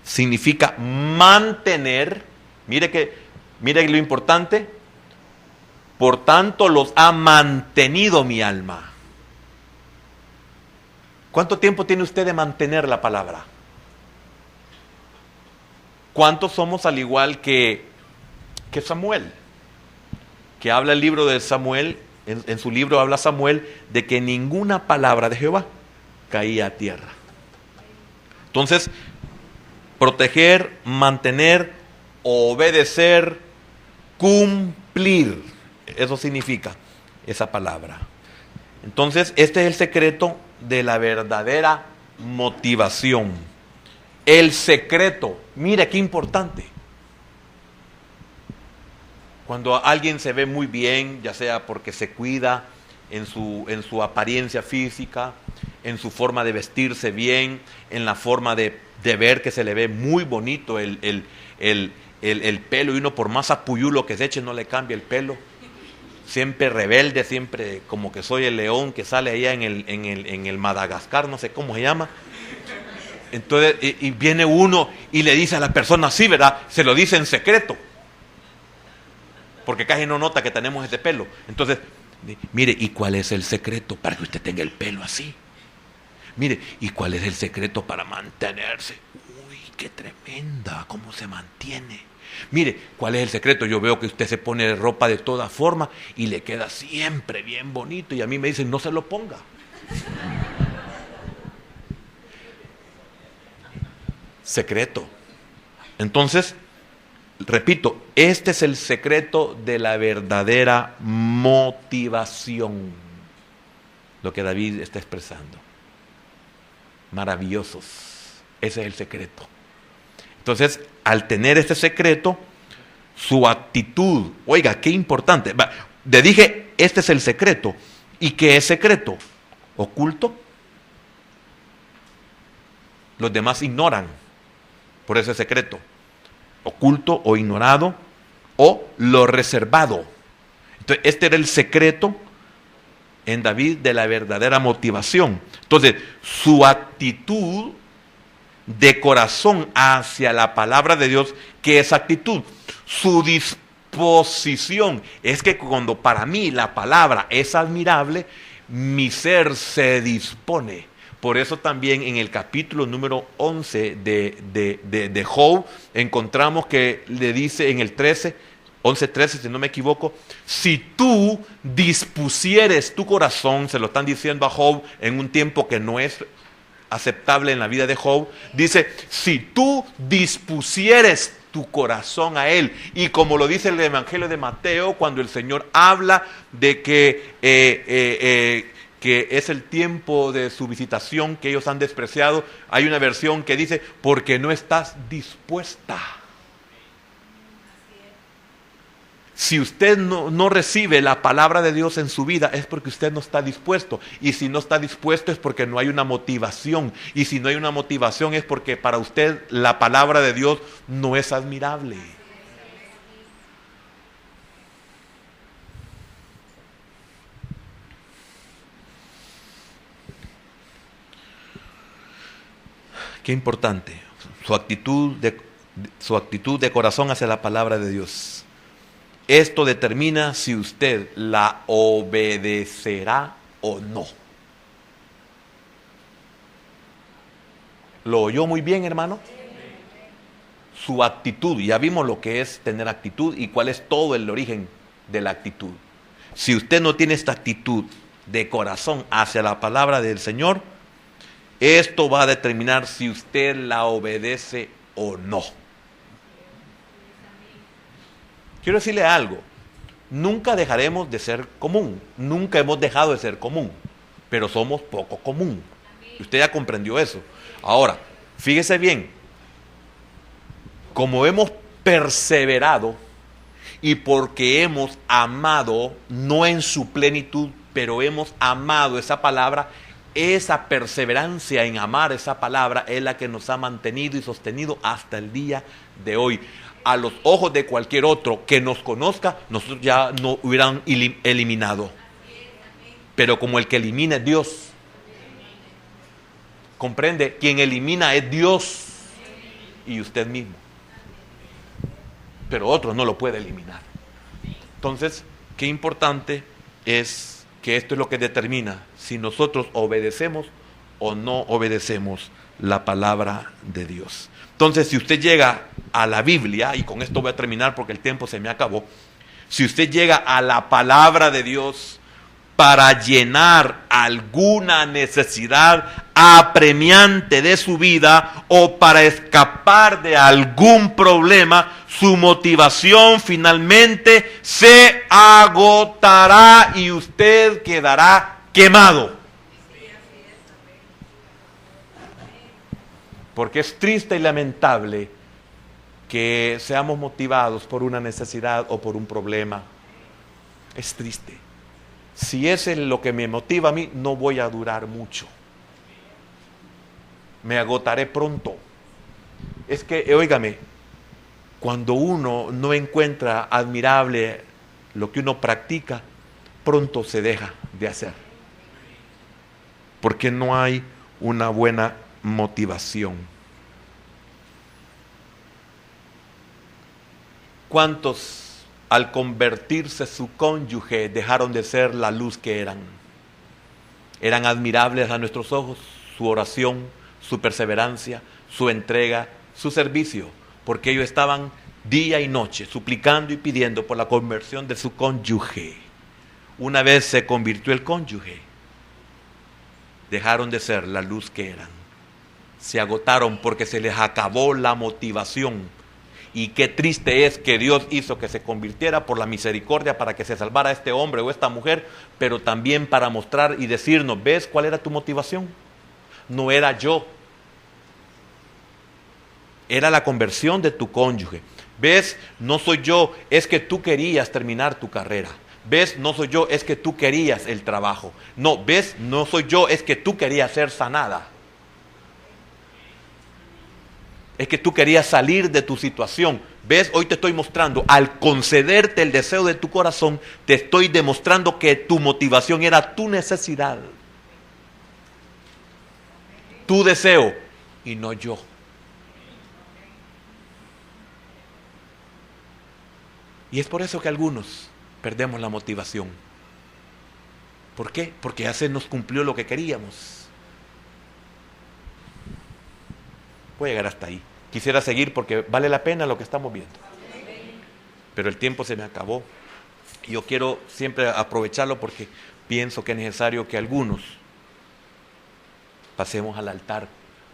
significa mantener. Mire lo importante. Por tanto los ha mantenido mi alma. ¿Cuánto tiempo tiene usted de mantener la palabra? ¿Cuántos somos al igual que Samuel? Que habla el libro de Samuel, en su libro habla Samuel de que ninguna palabra de Jehová caía a tierra. Entonces, proteger, mantener, obedecer, cumplir. Eso significa esa palabra. Entonces, este es el secreto de la verdadera motivación. El secreto. Mira qué importante. Cuando alguien se ve muy bien, ya sea porque se cuida en su apariencia física, en su forma de vestirse bien, en la forma de ver que se le ve muy bonito el pelo, y uno por más apuyulo que se eche no le cambia el pelo. Siempre rebelde, siempre como que soy el león que sale allá en el Madagascar, no sé cómo se llama. Entonces, y viene uno y le dice a la persona así, ¿verdad? Se lo dice en secreto, porque casi no nota que tenemos ese pelo. Entonces, mire, ¿y cuál es el secreto para que usted tenga el pelo así? Mire, ¿y cuál es el secreto para mantenerse? Uy, qué tremenda, cómo se mantiene. Mire, ¿cuál es el secreto? Yo veo que usted se pone ropa de toda forma y le queda siempre bien bonito, y a mí me dicen, no se lo ponga. Secreto. Entonces, repito, este es el secreto de la verdadera motivación, lo que David está expresando. Maravillosos, ese es el secreto. Entonces, al tener este secreto, su actitud, oiga, qué importante. Le dije, este es el secreto. ¿Y qué es secreto? Oculto. Los demás ignoran, por eso es secreto. Oculto o ignorado, o lo reservado. Entonces, este era el secreto en David de la verdadera motivación. Entonces, su actitud de corazón hacia la palabra de Dios, ¿qué es actitud? Su disposición. Es que cuando para mí la palabra es admirable, mi ser se dispone. Por eso también en el capítulo número 11 de Job encontramos que le dice en el 11:13, si no me equivoco, si tú dispusieres tu corazón, se lo están diciendo a Job en un tiempo que no es aceptable en la vida de Job, dice, si tú dispusieres tu corazón a él, y como lo dice el Evangelio de Mateo, cuando el Señor habla de que es el tiempo de su visitación que ellos han despreciado, hay una versión que dice, porque no estás dispuesta. Si usted no recibe la palabra de Dios en su vida, es porque usted no está dispuesto. Y si no está dispuesto es porque no hay una motivación. Y si no hay una motivación es porque para usted la palabra de Dios no es admirable. Qué importante, su actitud de corazón hacia la palabra de Dios. Esto determina si usted la obedecerá o no. ¿Lo oyó muy bien, hermano? Su actitud, ya vimos lo que es tener actitud y cuál es todo el origen de la actitud. Si usted no tiene esta actitud de corazón hacia la palabra del Señor, esto va a determinar si usted la obedece o no. Quiero decirle algo, nunca dejaremos de ser común, nunca hemos dejado de ser común, pero somos poco común. Usted ya comprendió eso. Ahora, fíjese bien, como hemos perseverado y porque hemos amado, no en su plenitud, pero hemos amado esa palabra, esa perseverancia en amar esa palabra es la que nos ha mantenido y sostenido hasta el día de hoy. A los ojos de cualquier otro que nos conozca, nosotros ya no hubieran eliminado. Pero como el que elimina es Dios. ¿Comprende? Quien elimina es Dios y usted mismo. Pero otro no lo puede eliminar. Entonces, qué importante es que esto es lo que determina si nosotros obedecemos o no obedecemos la palabra de Dios. Entonces, si usted llega a la Biblia, y con esto voy a terminar porque el tiempo se me acabó, si usted llega a la palabra de Dios para llenar alguna necesidad apremiante de su vida o para escapar de algún problema, su motivación finalmente se agotará y usted quedará quemado. Porque es triste y lamentable que seamos motivados por una necesidad o por un problema. Es triste. Si ese es lo que me motiva a mí, no voy a durar mucho. Me agotaré pronto. Es que, óigame, cuando uno no encuentra admirable lo que uno practica, pronto se deja de hacer. Porque no hay una buena motivación. ¿Cuántos al convertirse su cónyuge dejaron de ser la luz que eran? Eran admirables a nuestros ojos su oración, su perseverancia, su entrega, su servicio, porque ellos estaban día y noche suplicando y pidiendo por la conversión de su cónyuge. Una vez se convirtió el cónyuge, dejaron de ser la luz que eran. Se agotaron porque se les acabó la motivación. Y qué triste es que Dios hizo que se convirtiera por la misericordia para que se salvara este hombre o esta mujer, pero también para mostrar y decirnos, ¿ves cuál era tu motivación? No era yo. Era la conversión de tu cónyuge. ¿Ves? No soy yo, es que tú querías terminar tu carrera. ¿Ves? No soy yo, es que tú querías el trabajo. No, ¿ves? No soy yo, es que tú querías ser sanada. Es que tú querías salir de tu situación. ¿Ves? Hoy te estoy mostrando, al concederte el deseo de tu corazón, te estoy demostrando que tu motivación era tu necesidad. Tu deseo y no yo. Y es por eso que algunos perdemos la motivación. ¿Por qué? Porque ya se nos cumplió lo que queríamos. Voy a llegar hasta ahí. Quisiera seguir porque vale la pena lo que estamos viendo. Pero el tiempo se me acabó. Y yo quiero siempre aprovecharlo porque pienso que es necesario que algunos pasemos al altar.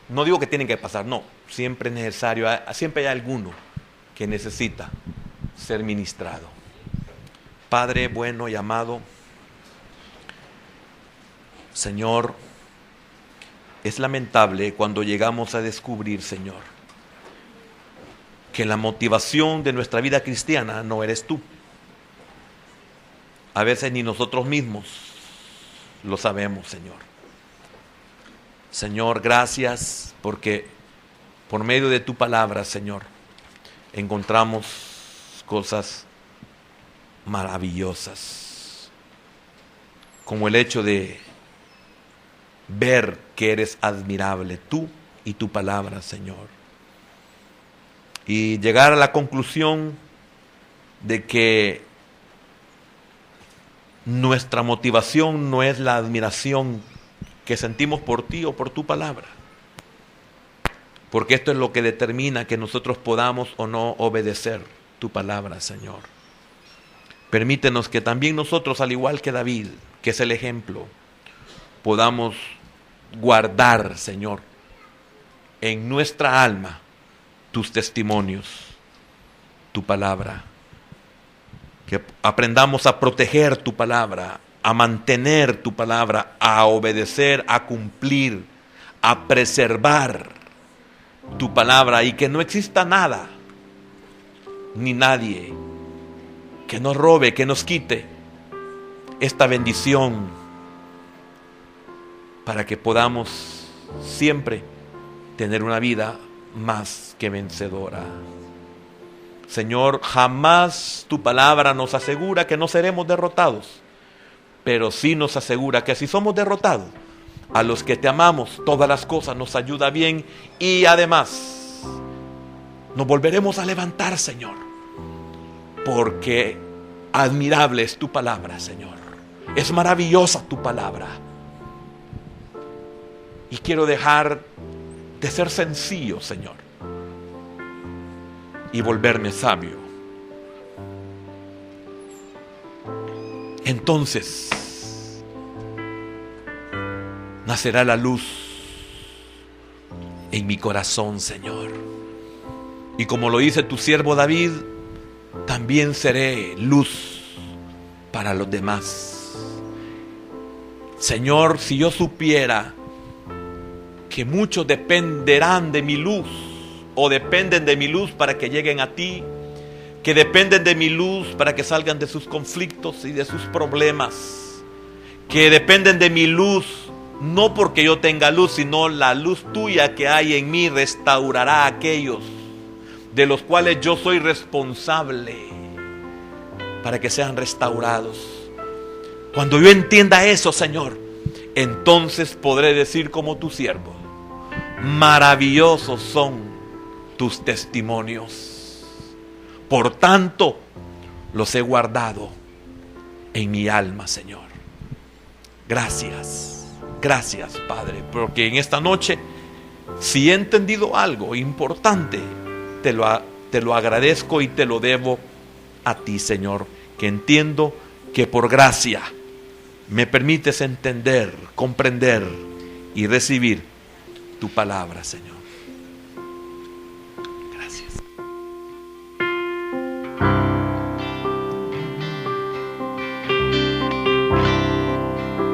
No digo que tienen que pasar, no. Siempre es necesario, siempre hay alguno que necesita ser ministrado. Padre bueno y amado, Señor, es lamentable cuando llegamos a descubrir, Señor, que la motivación de nuestra vida cristiana no eres tú. A veces ni nosotros mismos lo sabemos, Señor. Señor, gracias porque por medio de tu palabra, Señor, encontramos cosas maravillosas, como el hecho de ver que eres admirable, tú y tu palabra, Señor. Y llegar a la conclusión de que nuestra motivación no es la admiración que sentimos por ti o por tu palabra. Porque esto es lo que determina que nosotros podamos o no obedecer tu palabra, Señor. Permítenos que también nosotros, al igual que David, que es el ejemplo, podamos guardar, Señor, en nuestra alma tus testimonios, tu palabra. Que aprendamos a proteger tu palabra, a mantener tu palabra, a obedecer, a cumplir, a preservar tu palabra y que no exista nada ni nadie que nos robe, que nos quite esta bendición para que podamos siempre tener una vida más que vencedora. Señor, jamás tu palabra nos asegura que no seremos derrotados, pero sí nos asegura que si somos derrotados, a los que te amamos, todas las cosas nos ayuda bien y además nos volveremos a levantar, Señor, porque admirable es tu palabra, Señor. Es maravillosa tu palabra. Y quiero dejar de ser sencillo, Señor, y volverme sabio. Entonces nacerá la luz en mi corazón, Señor. Y como lo dice tu siervo David, también seré luz para los demás. Señor, si yo supiera que muchos dependerán de mi luz, o dependen de mi luz para que lleguen a ti, que dependen de mi luz para que salgan de sus conflictos y de sus problemas, que dependen de mi luz, no porque yo tenga luz, sino la luz tuya que hay en mí restaurará a aquellos de los cuales yo soy responsable para que sean restaurados. Cuando yo entienda eso, Señor, entonces podré decir como tu siervo: maravillosos son tus testimonios, por tanto los he guardado en mi alma, Señor. Gracias, gracias, Padre, porque en esta noche, si he entendido algo importante, te lo agradezco y te lo debo a ti, Señor, que entiendo que por gracia me permites entender, comprender y recibir tu palabra, Señor.